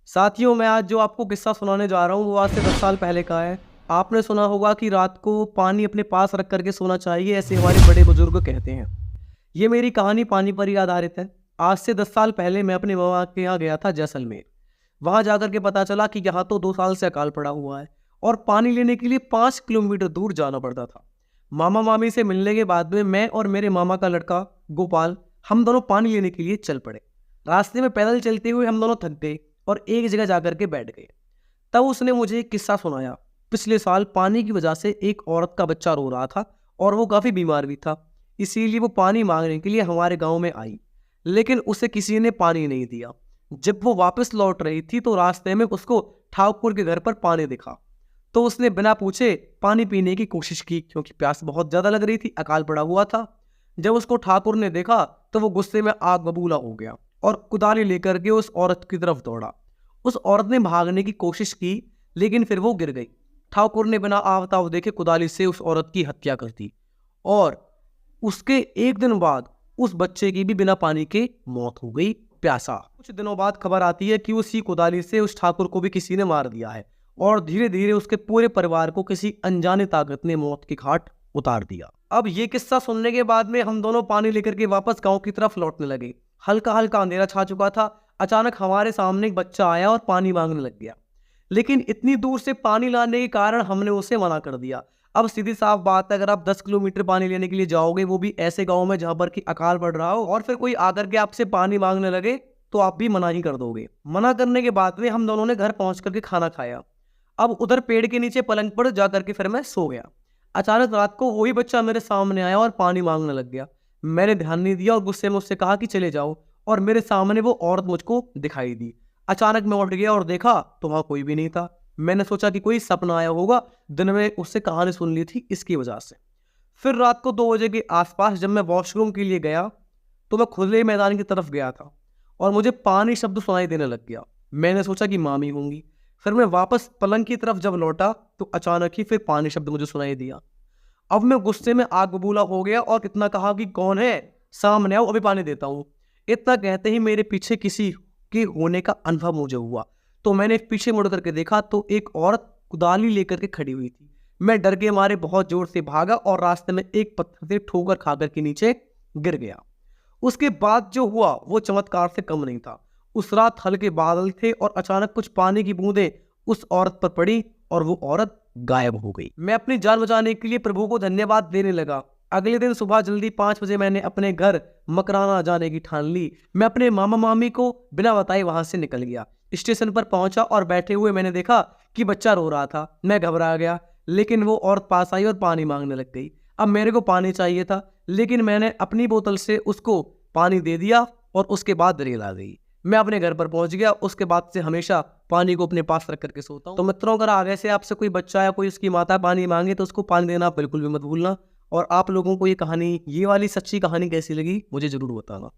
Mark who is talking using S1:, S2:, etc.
S1: साथियों, मैं आज जो आपको किस्सा सुनाने जा रहा हूँ वो आज से 10 साल पहले का है। आपने सुना होगा कि रात को पानी अपने पास रख कर के सोना चाहिए, ऐसे हमारे बड़े बुजुर्ग कहते हैं। ये मेरी कहानी पानी पर ही आधारित है। आज से 10 साल पहले मैं अपने मामा के यहाँ गया था जैसलमेर। वहाँ जाकर के पता चला कि यहाँ तो 2 साल से अकाल पड़ा हुआ है और पानी लेने के लिए 5 किलोमीटर दूर जाना पड़ता था। मामा मामी से मिलने के बाद में मैं और मेरे मामा का लड़का गोपाल, हम दोनों पानी लेने के लिए चल पड़े। रास्ते में पैदल चलते हुए हम दोनों थक गए और एक जगह जाकर के बैठ गए। तब उसने मुझे एक किस्सा सुनाया। पिछले साल पानी की वजह से एक औरत का बच्चा रो रहा था और वो काफी बीमार भी था। इसीलिए वो पानी मांगने के लिए हमारे गांव में आई, लेकिन उसे किसी ने पानी नहीं दिया। जब वो वापस लौट रही थी तो रास्ते में उसको ठाकुर के घर पर पानी दिखा, तो उसने बिना पूछे पानी पीने की कोशिश की, क्योंकि प्यास बहुत ज्यादा लग रही थी, अकाल पड़ा हुआ था। जब उसको ठाकुर ने देखा तो वो गुस्से में आग बबूला हो गया और कुदाली लेकर के उस औरत की तरफ दौड़ा। उस औरत ने भागने की कोशिश की, लेकिन फिर वो गिर गई। ठाकुर ने बिना आवताव देखे कुदाली से उस औरत की हत्या कर दी और उसके एक दिन बाद उस बच्चे की भी बिना पानी के मौत हो गई, प्यासा। कुछ दिनों बाद खबर आती है कि उसी कुदाली से उस ठाकुर को भी किसी ने मार दिया है और धीरे धीरे उसके पूरे परिवार को किसी अनजाने ताकत ने मौत की घाट उतार दिया। अब ये किस्सा सुनने के बाद में हम दोनों पानी लेकर के वापस गांव की तरफ लौटने लगे। हल्का हल्का अंधेरा छा चुका था। अचानक हमारे सामने एक बच्चा आया और पानी मांगने लग गया, लेकिन इतनी दूर से पानी लाने के कारण हमने उसे मना कर दिया। अब सीधी साफ बात है, अगर आप 10 किलोमीटर पानी लेने के लिए जाओगे, वो भी ऐसे गांव में जहां पर कि अकाल पड़ रहा हो, और फिर कोई आकर के आपसे पानी मांगने लगे, तो आप भी मना ही कर दोगे। मना करने के बाद में हम दोनों ने घर पहुंच करके खाना खाया। अब उधर पेड़ के नीचे पलंग पर जाकर के फिर मैं सो गया। अचानक रात को वही बच्चा मेरे सामने आया और पानी मांगने लग गया। मैंने ध्यान नहीं दिया और गुस्से में उससे कहा कि चले जाओ, और मेरे सामने वो औरत मुझको दिखाई दी। अचानक मैं उठ गया और देखा तो वहां कोई भी नहीं था। मैंने सोचा कि कोई सपना आया होगा, दिन में उससे कहानी सुन ली थी इसकी वजह से। फिर रात को 2 बजे के आसपास जब मैं वॉशरूम के लिए गया तो मैं खुले मैदान की तरफ गया था और मुझे पानी शब्द सुनाई देने लग गया। मैंने सोचा कि मामी होंगी। फिर मैं वापस पलंग की तरफ जब लौटा तो अचानक ही फिर पानी शब्द मुझे सुनाई दिया। अब मैं गुस्से में आग बबूला हो गया और कितना कहा कि कौन है, सामने आओ, अभी पानी देता हूँ। इतना कहते ही मेरे पीछे किसी के होने का अनुभव मुझे हुआ, तो मैंने पीछे मुड़ करके देखा तो एक औरत कुदाली लेकर के खड़ी हुई थी। मैं डर के मारे बहुत जोर से भागा और रास्ते में एक पत्थर से ठोकर खाकर के नीचे गिर गया। उसके बाद जो हुआ वो चमत्कार से कम नहीं था। उस रात हल्के बादल थे और अचानक कुछ पानी की बूंदें उस औरत पर पड़ी और वो औरत गायब हो गई। मैं अपनी जान बचाने के लिए प्रभु को धन्यवाद देने लगा। अगले दिन सुबह जल्दी 5 बजे मैंने अपने घर मकराना जाने की ठान ली। मैं अपने मामा मामी को बिना बताए वहां से निकल गया। स्टेशन पर पहुंचा और बैठे हुए मैंने देखा कि बच्चा रो रहा था। मैं घबरा गया, लेकिन वो औरत पास आई और पानी मांगने लग गई। अब मेरे को पानी चाहिए था, लेकिन मैंने अपनी बोतल से उसको पानी दे दिया और उसके बाद रेल आ गई। मैं अपने घर पर पहुंच गया। उसके बाद से हमेशा पानी को अपने पास रख करके सोता हूँ। तो मित्रों, अगर आगे से आपसे कोई बच्चा या कोई उसकी माता पानी मांगे तो उसको पानी देना बिल्कुल भी मत भूलना। और आप लोगों को ये कहानी, ये वाली सच्ची कहानी कैसी लगी मुझे जरूर बताना।